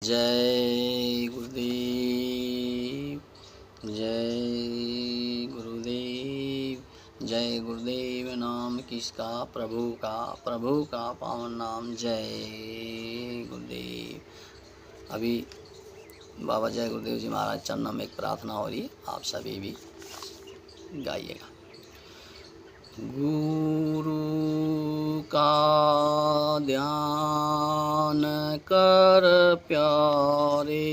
जय गुरुदेव, जय गुरुदेव, जय गुरुदेव। नाम किसका? प्रभु का पावन नाम। जय गुरुदेव। अभी बाबा जय गुरुदेव जी महाराज चरणों में एक प्रार्थना हो रही है, आप सभी भी गाइएगा। गुरु का ध्यान कर प्यारे,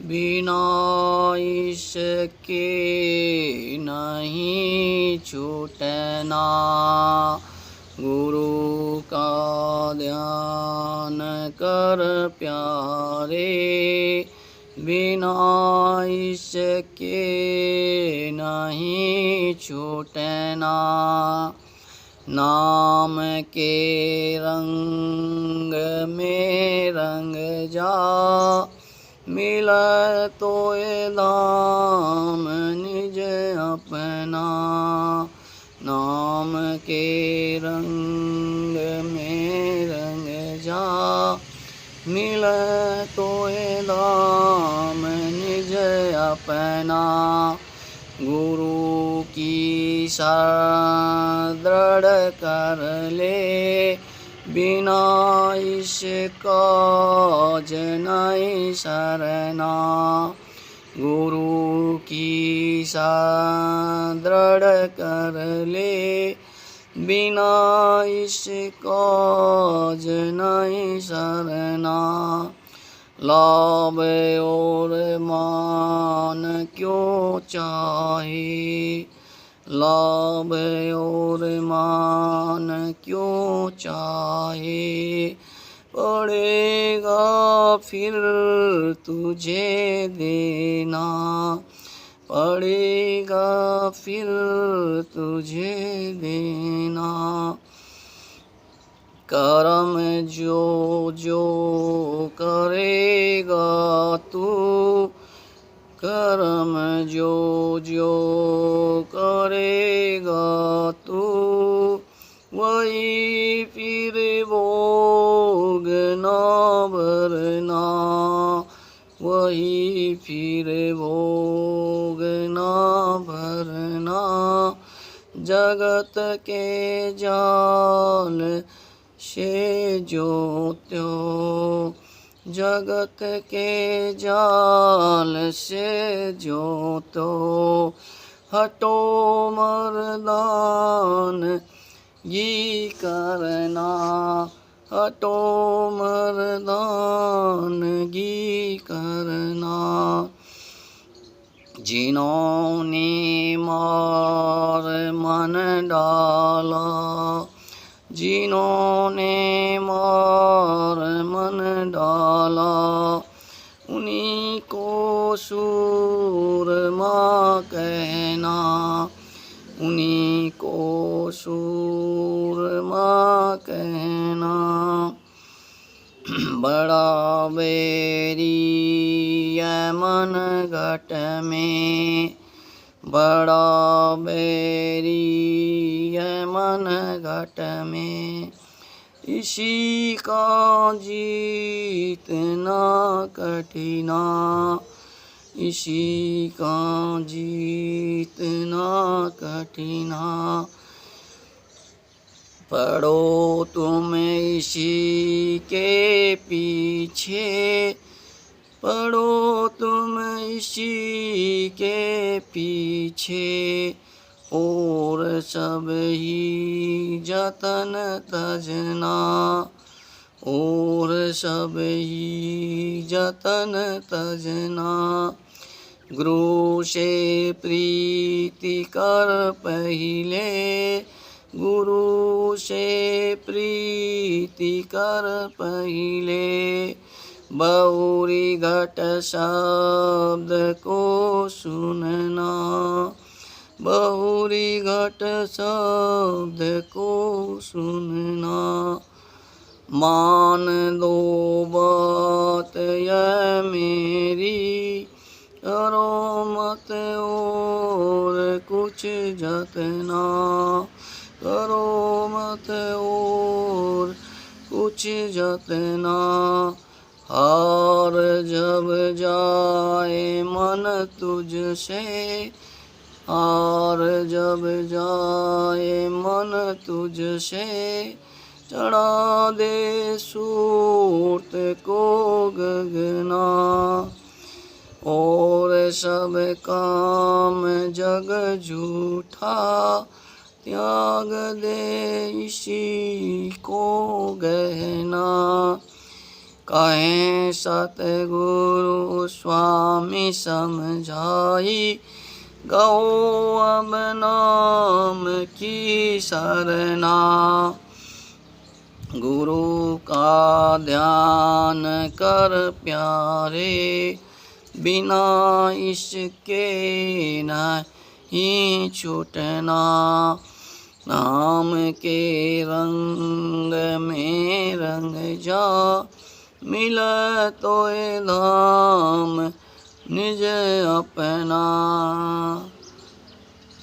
बिना इसके नहीं छूटना। गुरु का ध्यान कर प्यारे, बिना इसके नहीं छूटना। नाम के रंग में रंग जा, मिला तो ये धाम निज अपना। नाम के रंग में रंग जा, मिले तो ये धाम निज अपना। गुरु की शरण दृढ़ कर ले, बिना इसका नहीं सरना। गुरु की शरण दृढ़ कर ले, बिना इसका नहीं सरना। लाभ और मान क्यों चाहे, लाभ और मान क्यों चाहे, पड़ेगा फिर तुझे देना। पड़ेगा फिर तुझे देना। कर्म जो जो करेगा तू, कर्म जो जो करेगा तू, वही फिर भोगना भरना। वही फिर भोगना भरना। जगत के जाल से जो त्यो, जगत के जाल से जो तो, हटो मर्दान ये करना। हटो मर्दान ये करना। जिन्होंने मार मन डाला, जिन्होंने मार मन डाला, उन्हीं को सूरमा कहना। उन्हीं को सूरमा कहना। बड़ा बैरी है मन घट में, बड़ा बैरी है मन घट में, इसी का जीतना कठिना। इसी का जीतना कठिना। पढ़ो तुम इसी के पीछे, पढ़ो तुम इसी के पीछे, और सब ही जतन तजना। और सब ही जतन तजना। गुरु से प्रीति कर पहिले, गुरु से प्रीति कर पहिले, बहुरी घट शब्द को सुनना। बहुरी घट शब्द को सुनना। मान दो बात यह मेरी, करो मत और कुछ जतना। करो मत और कुछ जतना। तुझसे, और जब जाए मन तुझसे, चढ़ा दे सूरत को गगना। और सब काम जग झूठा, त्याग दे इसी को गहना। कहें सतगुरु स्वामी समझाई, गओ अब नाम की सरना। गुरु का ध्यान कर प्यारे, बिना इसके नहीं छूटना। नाम के रंग में रंग जा, मिले तो ये धाम निज अपना।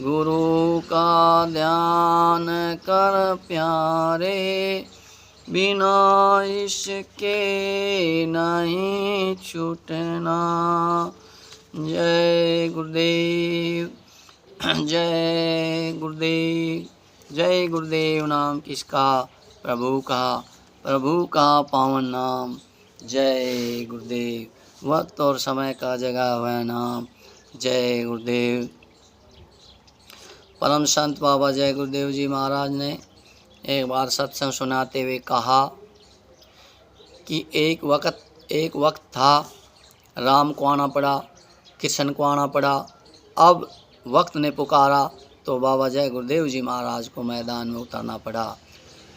गुरु का ध्यान कर प्यारे, बिना इसके नहीं छूटना। जय गुरुदेव, जय गुरुदेव, जय गुरुदेव। नाम किसका? प्रभु का, प्रभु का पावन नाम। जय गुरुदेव। वक्त और समय का जगह हुआ नाम। जय गुरुदेव। परम संत बाबा जय गुरुदेव जी महाराज ने एक बार सत्संग सुनाते हुए कहा कि एक वक्त था, राम को आना पड़ा, कृष्ण को आना पड़ा। अब वक्त ने पुकारा तो बाबा जय गुरुदेव जी महाराज को मैदान में उतरना पड़ा।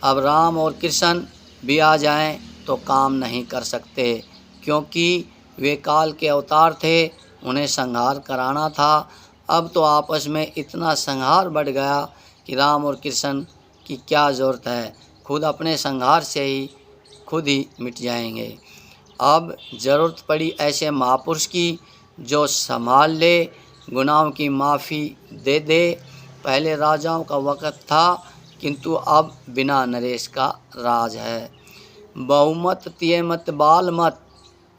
अब राम और कृष्ण भी आ जाएं तो काम नहीं कर सकते, क्योंकि वे काल के अवतार थे, उन्हें संहार कराना था। अब तो आपस में इतना संहार बढ़ गया कि राम और कृष्ण की क्या ज़रूरत है, खुद अपने संहार से ही खुद ही मिट जाएंगे। अब ज़रूरत पड़ी ऐसे महापुरुष की जो संभाल ले, गुनाहों की माफ़ी दे दे। पहले राजाओं का वक़्त था, किंतु अब बिना नरेश का राज है। बहुमत तिये मत बाल मत,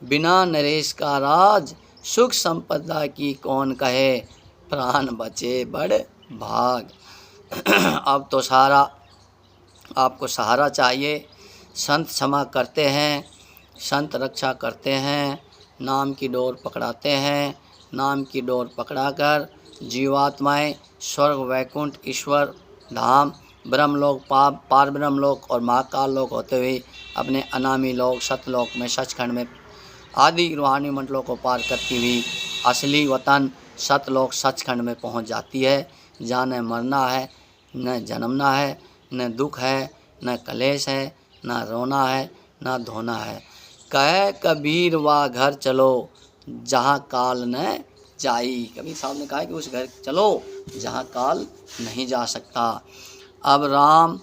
बिना नरेश का राज। सुख संपदा की कौन कहे, प्राण बचे बड़ भाग। अब तो सारा आपको सहारा चाहिए। संत क्षमा करते हैं, संत रक्षा करते हैं, नाम की डोर पकड़ाते हैं। नाम की डोर पकड़ाकर जीवात्माएं स्वर्ग, वैकुंठ, ईश्वर धाम, ब्रह्मलोक, पार ब्रह्मलोक और महाकाल लोक होते हुए अपने अनामी लोक सतलोक में, सचखंड में आदि रूहानी मंडलों को पार करती हुई असली वतन सतलोक सचखंड में पहुंच जाती है, जहाँ न मरना है, न जन्मना है, न दुख है, न कलेश है, न रोना है, न धोना है। कहे कबीर वा घर चलो, जहाँ काल न जाई। कबीर साहब ने कहा कि उस घर चलो जहाँ काल नहीं जा सकता। अब राम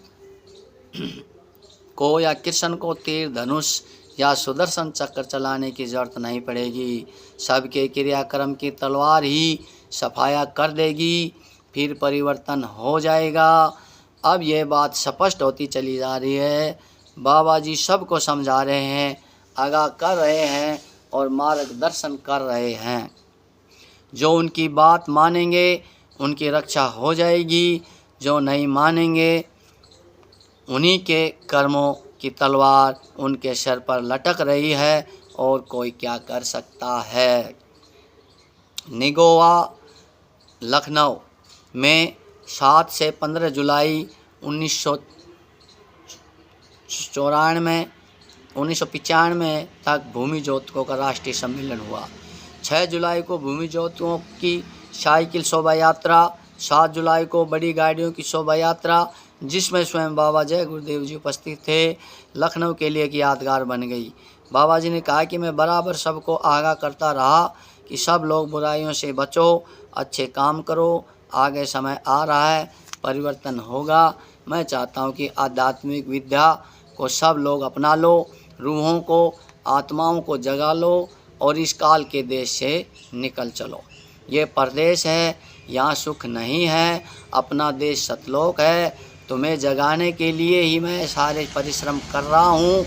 को या कृष्ण को तीर धनुष या सुदर्शन चक्र चलाने की ज़रूरत नहीं पड़ेगी। सबके क्रियाक्रम की तलवार ही सफाया कर देगी, फिर परिवर्तन हो जाएगा। अब ये बात स्पष्ट होती चली जा रही है। बाबा जी सबको समझा रहे हैं, आगाह कर रहे हैं और मार्गदर्शन कर रहे हैं। जो उनकी बात मानेंगे उनकी रक्षा हो जाएगी, जो नहीं मानेंगे उन्हीं के कर्मों की तलवार उनके सिर पर लटक रही है और कोई क्या कर सकता है। निगोवा लखनऊ में 7 से 15 जुलाई 1995 तक भूमि ज्योतिकों का राष्ट्रीय सम्मेलन हुआ। 6 जुलाई को भूमि ज्योतिकों की साइकिल शोभा यात्रा, 7 जुलाई को बड़ी गाड़ियों की शोभा यात्रा, जिसमें स्वयं बाबा जय गुरुदेव जी उपस्थित थे, लखनऊ के लिए एक यादगार बन गई। बाबा जी ने कहा कि मैं बराबर सबको आगाह करता रहा कि सब लोग बुराइयों से बचो, अच्छे काम करो, आगे समय आ रहा है, परिवर्तन होगा। मैं चाहता हूं कि आध्यात्मिक विद्या को सब लोग अपना लो, रूहों को, आत्माओं को जगा लो और इस काल के देश से निकल चलो। ये परदेश है, यहाँ सुख नहीं है, अपना देश सतलोक है। तुम्हें जगाने के लिए ही मैं सारे परिश्रम कर रहा हूँ।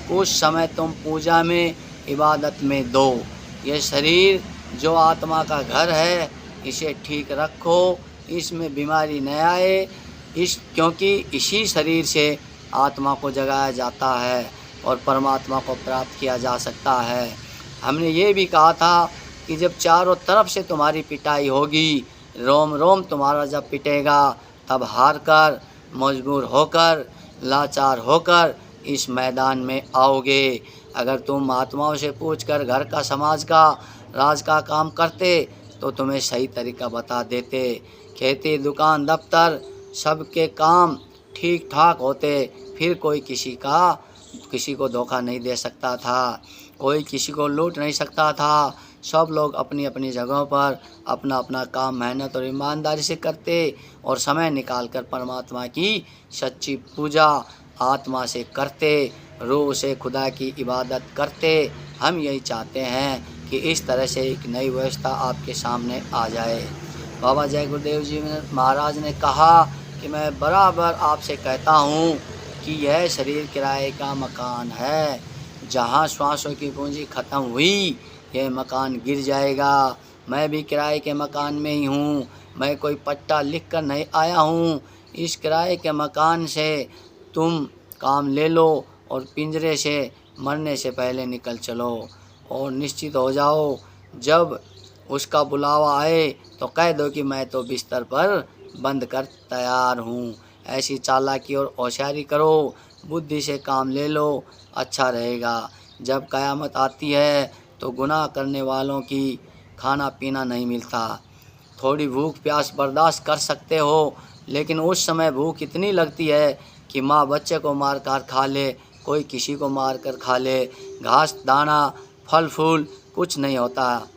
कुछ समय तुम पूजा में, इबादत में दो। ये शरीर जो आत्मा का घर है इसे ठीक रखो, इसमें बीमारी न आए, क्योंकि इसी शरीर से आत्मा को जगाया जाता है और परमात्मा को प्राप्त किया जा सकता है। हमने ये भी कहा था कि जब चारों तरफ से तुम्हारी पिटाई होगी, रोम रोम तुम्हारा जब पिटेगा, तब हार कर, मजबूर होकर, लाचार होकर इस मैदान में आओगे। अगर तुम आत्माओं से पूछकर घर का, समाज का, राज का काम करते तो तुम्हें सही तरीका बता देते। खेती, दुकान, दफ्तर सबके काम ठीक ठाक होते, फिर कोई किसी को धोखा नहीं दे सकता था, कोई किसी को लूट नहीं सकता था। सब लोग अपनी अपनी जगहों पर अपना अपना काम मेहनत और ईमानदारी से करते और समय निकालकर परमात्मा की सच्ची पूजा आत्मा से करते, रूह से खुदा की इबादत करते। हम यही चाहते हैं कि इस तरह से एक नई व्यवस्था आपके सामने आ जाए। बाबा जय गुरुदेव जी महाराज ने कहा कि मैं बराबर आपसे कहता हूँ कि यह शरीर किराए का मकान है। जहाँ श्वासों की पूंजी ख़त्म हुई, यह मकान गिर जाएगा। मैं भी किराए के मकान में ही हूँ, मैं कोई पट्टा लिख कर नहीं आया हूँ। इस किराए के मकान से तुम काम ले लो और पिंजरे से मरने से पहले निकल चलो और निश्चित हो जाओ। जब उसका बुलावा आए तो कह दो कि मैं तो बिस्तर पर बंद कर तैयार हूँ। ऐसी चालाकी और होशियारी करो, बुद्धि से काम ले लो, अच्छा रहेगा। जब क़यामत आती है तो गुनाह करने वालों की खाना पीना नहीं मिलता। थोड़ी भूख प्यास बर्दाश्त कर सकते हो, लेकिन उस समय भूख इतनी लगती है कि माँ बच्चे को मार कर खा ले, कोई किसी को मार कर खा ले। घास दाना फल फूल कुछ नहीं होता,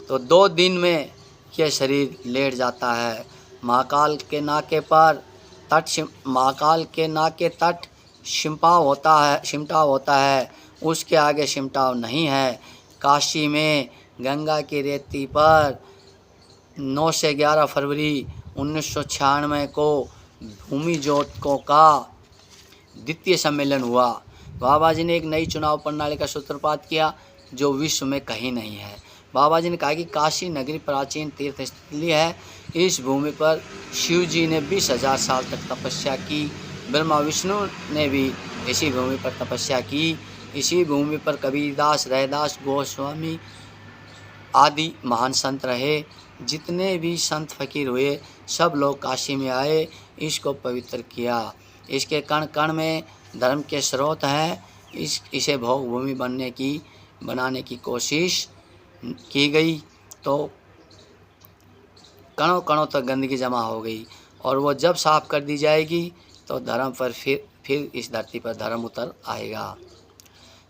तो 2 दिन में यह शरीर लेट जाता है। महाकाल के नाके तट सिमटाव होता है, उसके आगे सिमटाव नहीं है। काशी में गंगा की रेती पर 9 से 11 फरवरी 1996 को भूमि जोतकों का द्वितीय सम्मेलन हुआ। बाबा जी ने एक नई चुनाव प्रणाली का सूत्रपात किया जो विश्व में कहीं नहीं है। बाबा जी ने कहा कि काशी नगरी प्राचीन तीर्थ स्थली है। इस भूमि पर शिव जी ने 20,000 साल तक तपस्या की। ब्रह्मा विष्णु ने भी इसी भूमि पर तपस्या की। इसी भूमि पर कबीरदास, रैदास, गोस्वामी आदि महान संत रहे। जितने भी संत फकीर हुए सब लोग काशी में आए, इसको पवित्र किया। इसके कण कण में धर्म के स्रोत हैं। इसे भोग भूमि बनाने की कोशिश की गई तो कणों कणों तक गंदगी जमा हो गई, और वो जब साफ कर दी जाएगी तो धर्म पर फिर इस धरती पर धर्म उतर आएगा।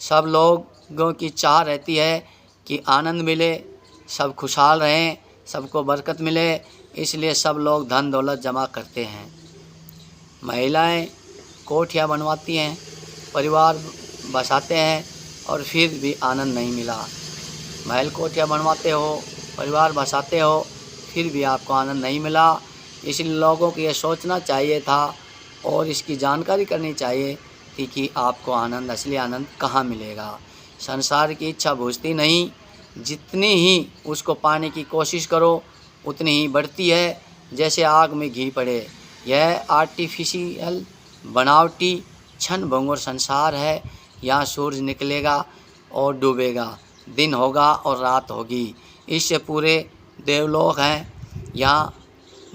सब लोगों की चाह रहती है कि आनंद मिले, सब खुशहाल रहें, सबको बरकत मिले, इसलिए सब लोग धन दौलत जमा करते हैं। महिलाएं कोठियाँ बनवाती हैं, परिवार बसाते हैं, और फिर भी आनंद नहीं मिला। महल कोठियाँ बनवाते हो, परिवार बसाते हो, फिर भी आपको आनंद नहीं मिला। इसलिए लोगों को ये सोचना चाहिए था और इसकी जानकारी करनी चाहिए थी कि आपको आनंद, असली आनंद कहाँ मिलेगा। संसार की इच्छा बुझती नहीं, जितनी ही उसको पाने की कोशिश करो उतनी ही बढ़ती है, जैसे आग में घी पड़े। यह आर्टिफिशियल बनावटी क्षण भंगुर संसार है। यहाँ सूरज निकलेगा और डूबेगा, दिन होगा और रात होगी। इससे पूरे देवलोक हैं, यहाँ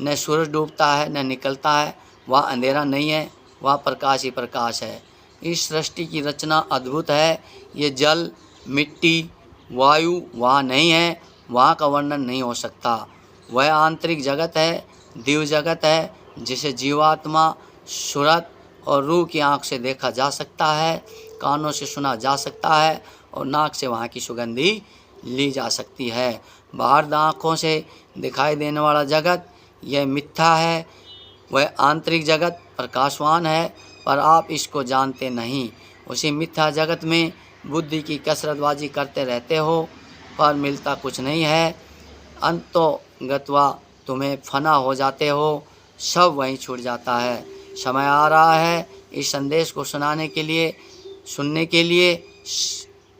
न सूरज डूबता है न निकलता है, वहाँ अंधेरा नहीं है, वहाँ प्रकाश ही प्रकाश है। इस सृष्टि की रचना अद्भुत है। ये जल, मिट्टी, वायु वहाँ नहीं है, वहाँ का वर्णन नहीं हो सकता। वह आंतरिक जगत है, दिव्य जगत है, जिसे जीवात्मा, सूरत और रूह की आँख से देखा जा सकता है, कानों से सुना जा सकता है और नाक से वहाँ की सुगंधी ली जा सकती है। बाहर आँखों से दिखाई देने वाला जगत यह मिथ्या है। वह आंतरिक जगत प्रकाशवान है, पर आप इसको जानते नहीं। उसी मिथ्या जगत में बुद्धि की कसरतबाजी करते रहते हो, पर मिलता कुछ नहीं है। अंतोगत्वा तुम्हें फना हो जाते हो, सब वहीं छूट जाता है। समय आ रहा है इस संदेश को सुनने के लिए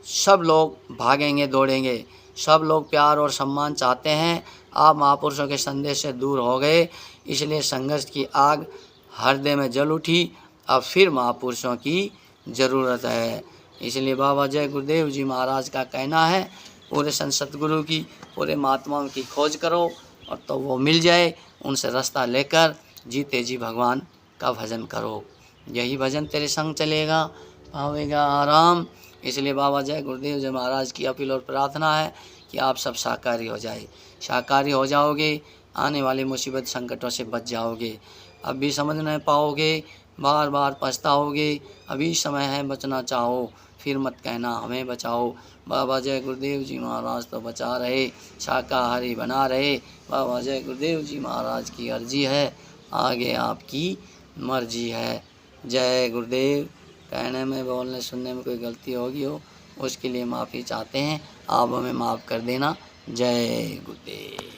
सब लोग भागेंगे, दौड़ेंगे। सब लोग प्यार और सम्मान चाहते हैं। आप महापुरुषों के संदेश से दूर हो गए, इसलिए संघर्ष की आग हृदय में जल उठी। अब फिर महापुरुषों की ज़रूरत है। इसलिए बाबा जय गुरुदेव जी महाराज का कहना है, पूरे संत सतगुरु की, पूरे महात्माओं की खोज करो और तो वो मिल जाए। उनसे रास्ता लेकर जीते जी भगवान का भजन करो, यही भजन तेरे संग चलेगा, पावेगा आराम। इसलिए बाबा जय गुरुदेव जी महाराज की अपील और प्रार्थना है कि आप सब शाकाहारी हो जाए। शाकाहारी हो जाओगे, आने वाली मुसीबत संकटों से बच जाओगे। अब भी समझ नहीं पाओगे, बार बार पछताओगे। अभी समय है, बचना चाहो, फिर मत कहना हमें बचाओ। बाबा जय गुरुदेव जी महाराज तो बचा रहे, शाकाहारी बना रहे। बाबा जय गुरुदेव जी महाराज की अर्जी है, आगे आपकी मर्जी है। जय गुरुदेव। कहने में, बोलने सुनने में कोई गलती होगी हो, उसके लिए माफ़ी चाहते हैं। आप हमें माफ़ कर देना। जय गुरुदेव।